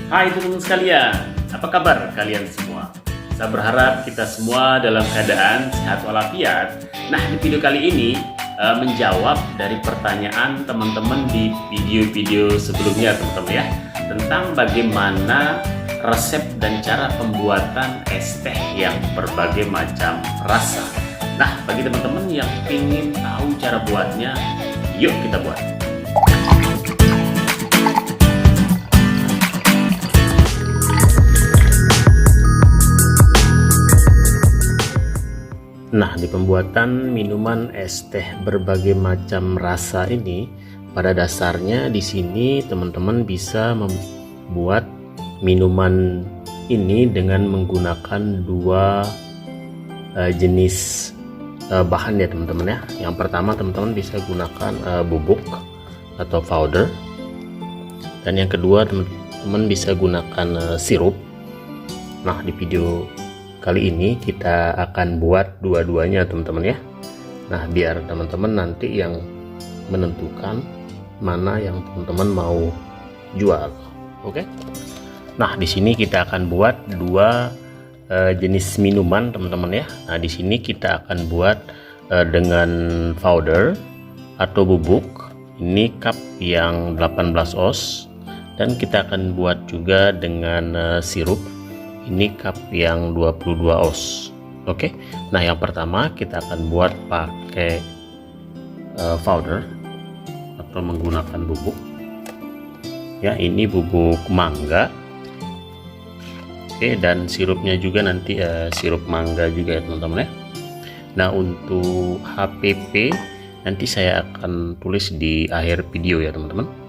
Hai teman-teman sekalian, apa kabar kalian semua? Saya berharap kita semua dalam keadaan sehat walafiat. Nah, di video kali ini menjawab dari pertanyaan teman-teman di video-video sebelumnya teman-teman ya, tentang bagaimana resep dan cara pembuatan es teh yang berbagai macam rasa. Nah, bagi teman-teman yang ingin tahu cara buatnya, yuk kita buat. Nah, di pembuatan minuman es teh berbagai macam rasa ini, pada dasarnya di sini teman-teman bisa membuat minuman ini dengan menggunakan dua jenis bahan ya teman-teman ya. Yang pertama teman-teman bisa gunakan bubuk atau powder, dan yang kedua teman-teman bisa gunakan sirup. Nah, di video kali ini kita akan buat dua-duanya teman-teman ya. Nah, biar teman-teman nanti yang menentukan mana yang teman-teman mau jual. Oke. Nah, di sini kita akan buat dua jenis minuman teman-teman ya. Nah, di sini kita akan buat dengan powder atau bubuk. Ini cup yang 18 oz, dan kita akan buat juga dengan sirup. Ini cup yang 22 oz. Oke. Nah, yang pertama kita akan buat pakai powder atau menggunakan bubuk. Ya, ini bubuk mangga. Oke, dan sirupnya juga nanti sirup mangga juga ya teman-teman ya. Nah, untuk HPP nanti saya akan tulis di akhir video ya teman-teman.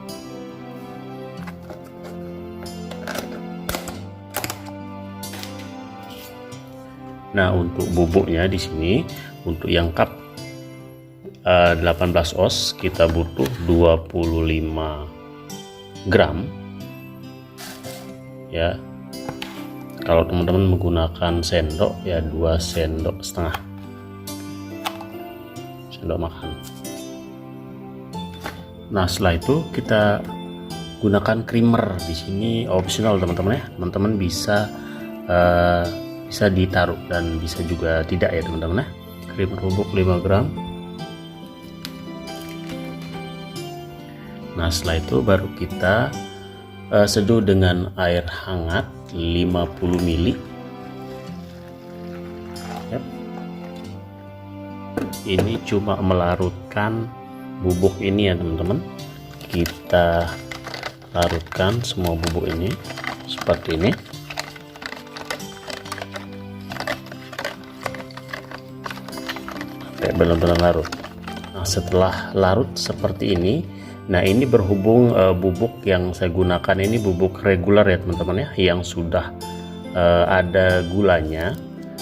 Nah, untuk bubuknya di sini untuk yang cup 18 oz kita butuh 25 gram ya. Kalau teman-teman menggunakan sendok ya 2,5 sendok makan. Nah, setelah itu kita gunakan creamer. Di sini optional teman-teman ya. Teman-teman bisa ditaruh dan bisa juga tidak ya teman-teman ya. Creamer bubuk 5 gram. Nah, setelah itu baru kita seduh dengan air hangat 50 ml. Yep. Ini cuma melarutkan bubuk ini ya teman-teman. Kita larutkan semua bubuk ini seperti ini. Benar-benar larut. Nah, setelah larut seperti ini, nah ini berhubung bubuk yang saya gunakan ini bubuk reguler ya teman-teman ya, yang sudah ada gulanya.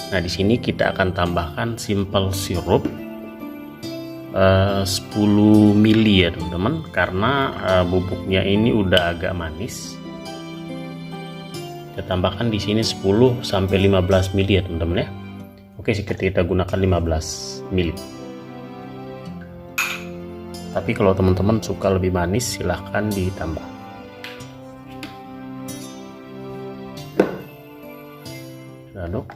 Nah, di sini kita akan tambahkan simple sirup 10 ml ya teman-teman, karena bubuknya ini udah agak manis. Kita tambahkan di sini 10 sampai 15 ml ya teman-teman ya. Oke, kita gunakan 15 ml. Tapi kalau teman-teman suka lebih manis, silahkan ditambah. Aduk.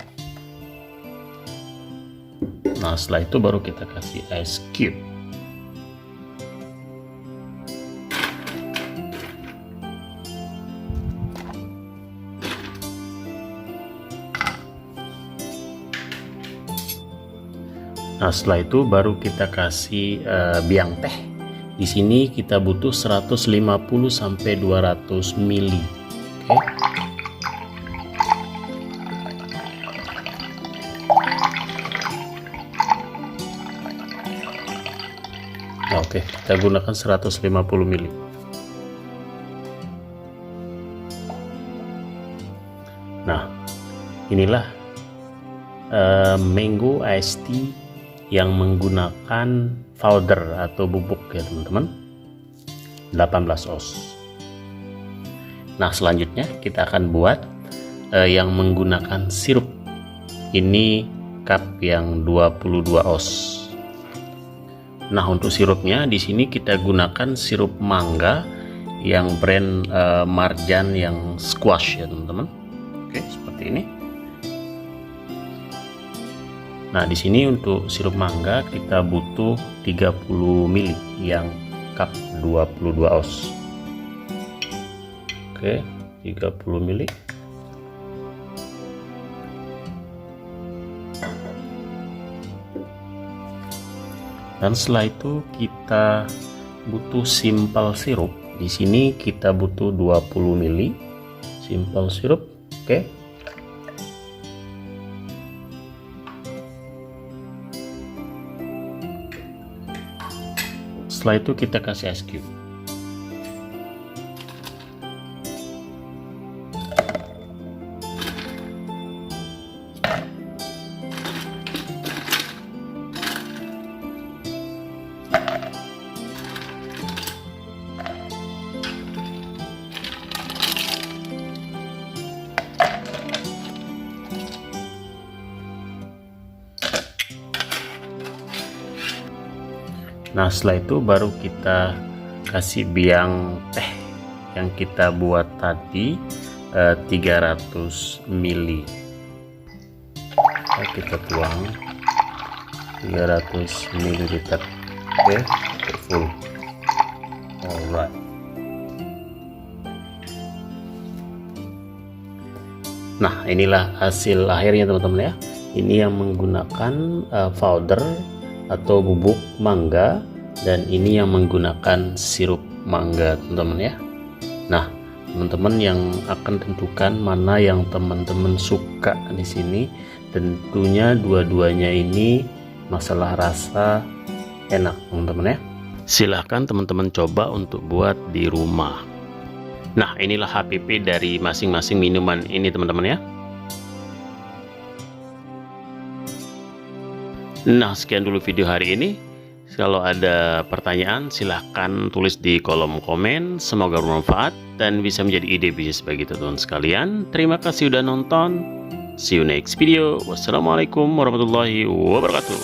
Nah, setelah itu baru kita kasih ice cube. Nah, setelah itu baru kita kasih biang teh. Di sini kita butuh 150 sampai 200 ml. Oke, kita gunakan 150 ml. Nah, inilah mango iced tea yang menggunakan powder atau bubuk ya teman-teman, 18 oz. Nah, selanjutnya kita akan buat yang menggunakan sirup. Ini cup yang 22 oz. Nah, untuk sirupnya di sini kita gunakan sirup mangga yang brand Marjan yang squash ya teman-teman. Oke, seperti ini. Nah, di sini untuk sirup mangga kita butuh 30 ml yang cup 22 oz. Oke, 30 ml. Dan setelah itu kita butuh simple sirup. Di sini kita butuh 20 ml simple sirup. Oke. Setelah itu kita kasih es cube. Nah, setelah itu baru kita kasih biang teh yang kita buat tadi 300 ml. Kita tuang 300 ml. Oke, full. Alright. Nah, inilah hasil akhirnya teman-teman ya. Ini yang menggunakan powder atau bubuk mangga, dan ini yang menggunakan sirup mangga teman-teman ya. Nah, teman-teman yang akan tentukan mana yang teman-teman suka di sini. Tentunya dua-duanya ini masalah rasa enak teman-teman ya. Silahkan teman-teman coba untuk buat di rumah. Nah, inilah HPP dari masing-masing minuman ini teman-teman ya. Nah, sekian dulu video hari ini. Kalau ada pertanyaan silahkan tulis di kolom komen. Semoga bermanfaat dan bisa menjadi ide bisnis bagi teman-teman sekalian. Terima kasih udah nonton. See you next video. Wassalamualaikum warahmatullahi wabarakatuh.